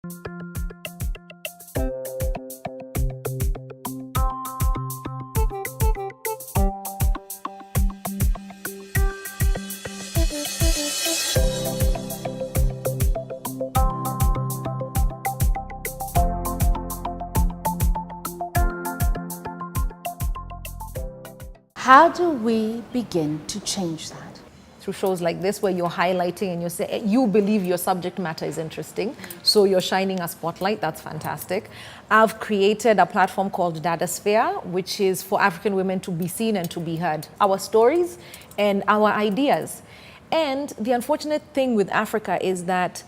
How do we begin to change that? Through shows like this where you're highlighting and you say you believe your subject matter is interesting, so you're shining a spotlight. That's fantastic. I've created a platform called Dadasphere, which is for African women to be seen and to be heard. Our stories and our ideas. And the unfortunate thing with Africa is that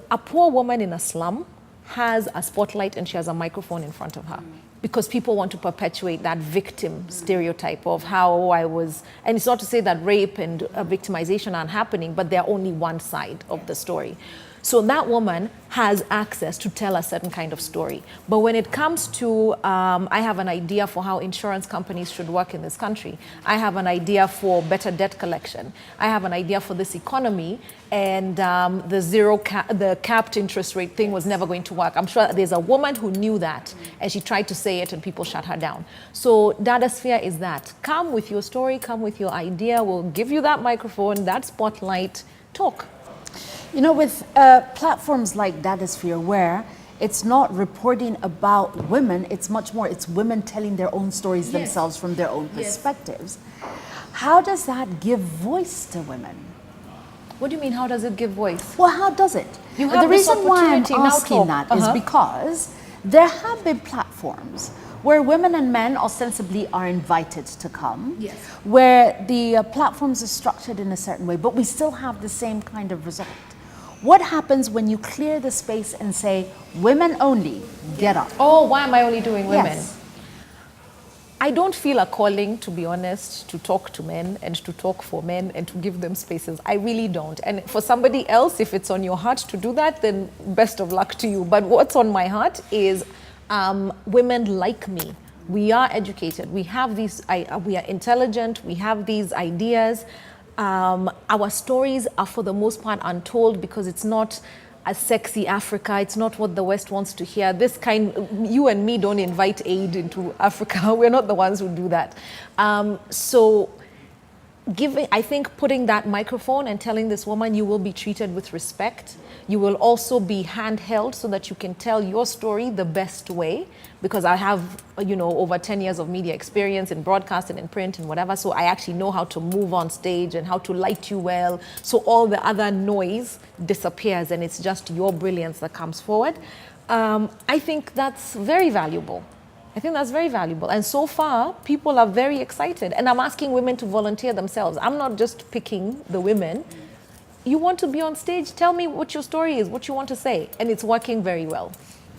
a poor woman in a slum has a spotlight and she has a microphone in front of her. Because people want to perpetuate that victim stereotype of how I was, and it's not to say that rape and victimization aren't happening, but they're only one side of the story. So that woman has access to tell a certain kind of story. But when it comes to, I have an idea for how insurance companies should work in this country. I have an idea for better debt collection. I have an idea for this economy, and the capped interest rate thing was never going to work. I'm sure there's a woman who knew that, and she tried to say it, and people shut her down. So Dadasphere is that. Come with your story, come with your idea. We'll give you that microphone, that spotlight, talk. You know, with platforms like Dadasphere, where it's not reporting about women, it's much more, it's women telling their own stories themselves from their own perspectives. How does that give voice to women? What do you mean, how does it give voice? Well, how does it? You have the reason why I'm now asking that is because there have been platforms where women and men ostensibly are invited to come, where the platforms are structured in a certain way, but we still have the same kind of result. What happens when you clear the space and say, women only, get up? Oh, why am I only doing women? Yes. I don't feel a calling, to be honest, to talk to men and to talk for men and to give them spaces. I really don't. And for somebody else, if it's on your heart to do that, then best of luck to you. But what's on my heart is women like me. We are educated. We have these. We are intelligent. We have these ideas. Our stories are for the most part untold because it's not a sexy Africa. It's not what the West wants to hear. You and me don't invite aid into Africa. We're not the ones who do that. I think putting that microphone and telling this woman you will be treated with respect. You will also be handheld so that you can tell your story the best way, because I have, over 10 years of media experience in broadcast and in print and whatever, so I actually know how to move on stage and how to light you well, so all the other noise disappears and it's just your brilliance that comes forward. I think that's very valuable. And so far, people are very excited. And I'm asking women to volunteer themselves. I'm not just picking the women. You want to be on stage? Tell me what your story is, what you want to say. And it's working very well.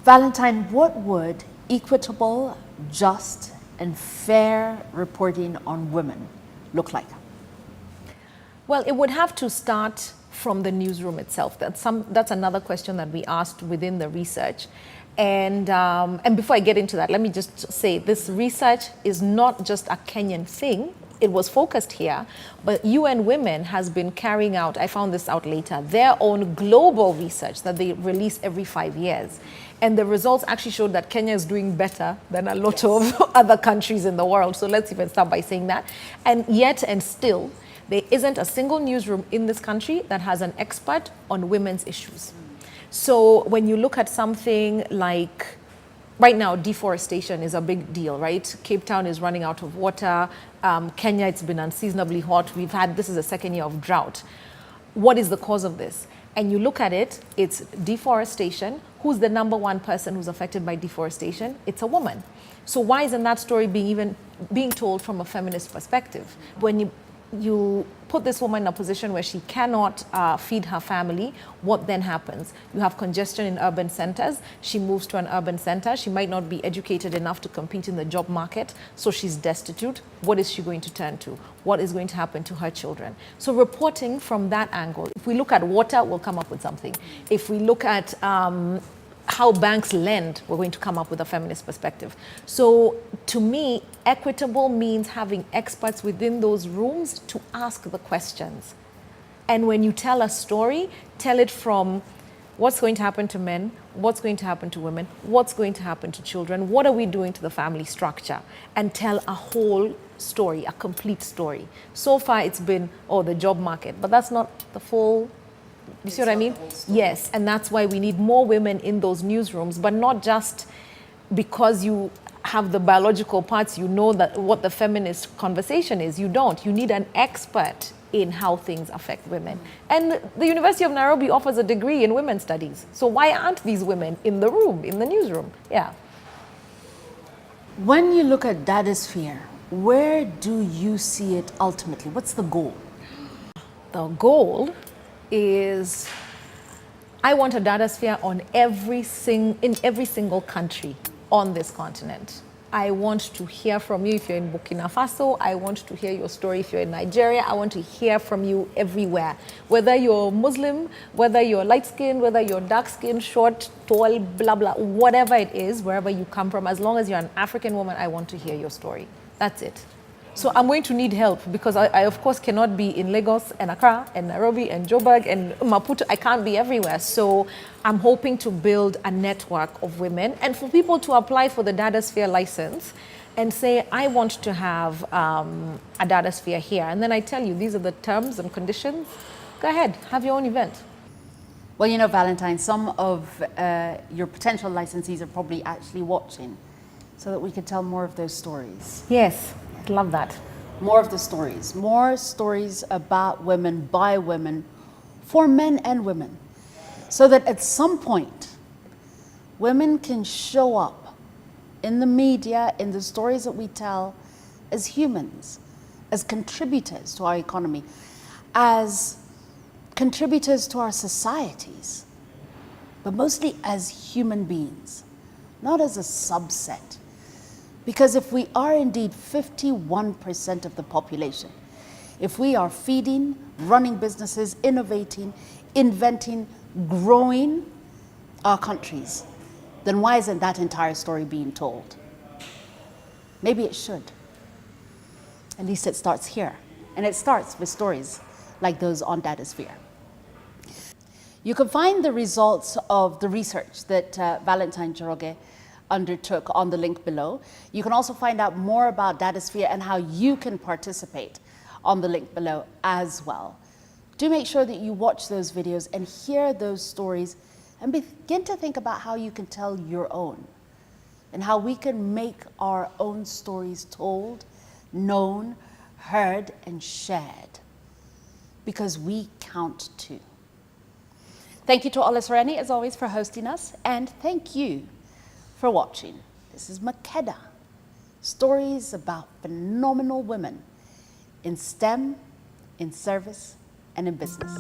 Valentine, what would equitable, just, and fair reporting on women look like? Well, it would have to start from the newsroom itself. That's another question that we asked within the research. And before I get into that, let me just say this research is not just a Kenyan thing. It was focused here, but UN Women has been carrying out, I found this out later, their own global research that they release every 5 years. And the results actually showed that Kenya is doing better than a lot of other countries in the world. So let's even start by saying that. And yet and still, there isn't a single newsroom in this country that has an expert on women's issues. So when you look at something like, right now, deforestation is a big deal, right? Cape Town is running out of water. Kenya, it's been unseasonably hot. This is the second year of drought. What is the cause of this? And you look at it, it's deforestation. Who's the number one person who's affected by deforestation? It's a woman. So why isn't that story being told from a feminist perspective? When you put this woman in a position where she cannot feed her family, what then happens? You have congestion in urban centers. She moves to an urban center. She might not be educated enough to compete in the job market, so she's destitute. What is she going to turn to? What is going to happen to her children? So reporting from that angle. If we look at water, we'll come up with something. If we look at how banks lend, we're going to come up with a feminist perspective. So to me, equitable means having experts within those rooms to ask the questions. And when you tell a story, tell it from What's going to happen to men? What's going to happen to women? What's going to happen to children? What are we doing to the family structure? And tell a whole story, a complete story. So far it's been, oh, the job market, but that's not the full, you see what I mean? Yes, and that's why we need more women in those newsrooms, but not just because you have the biological parts, you know that what the feminist conversation is. You don't. You need an expert in how things affect women. And the University of Nairobi offers a degree in women's studies. So why aren't these women in the room, in the newsroom? Yeah. When you look at Dadasphere, where do you see it ultimately? What's the goal? The goal is, I want a Dadasphere on in every single country on this continent. I want to hear from you if you're in Burkina Faso. I want to hear your story if you're in Nigeria. I want to hear from you everywhere. Whether you're Muslim, whether you're light-skinned, whether you're dark-skinned, short, tall, blah, blah, whatever it is, wherever you come from, as long as you're an African woman, I want to hear your story. That's it. So I'm going to need help because I of course cannot be in Lagos and Accra and Nairobi and Joburg and Maputo. I can't be everywhere. So I'm hoping to build a network of women and for people to apply for the Dadasphere license and say, I want to have a Dadasphere here. And then I tell you, these are the terms and conditions. Go ahead, have your own event. Well, you know, Valentine, some of your potential licensees are probably actually watching so that we can tell more of those stories. Yes. Love that. More of the stories. More stories about women, by women, for men and women. So that at some point, women can show up in the media, in the stories that we tell, as humans, as contributors to our economy, as contributors to our societies, but mostly as human beings, not as a subset. Because if we are indeed 51% of the population, if we are feeding, running businesses, innovating, inventing, growing our countries, then why isn't that entire story being told? Maybe it should. At least it starts here. And it starts with stories like those on Dadasphere. You can find the results of the research that Valentine Njoroge undertook on the link below. You can also find out more about Dadasphere and how you can participate on the link below as well. Do make sure that you watch those videos and hear those stories and begin to think about how you can tell your own and how we can make our own stories told, known, heard, and shared, because we count too. Thank you to Ola Sereni, as always, for hosting us, and thank you for watching. This is Makeda, stories about phenomenal women in STEM, in service, and in business.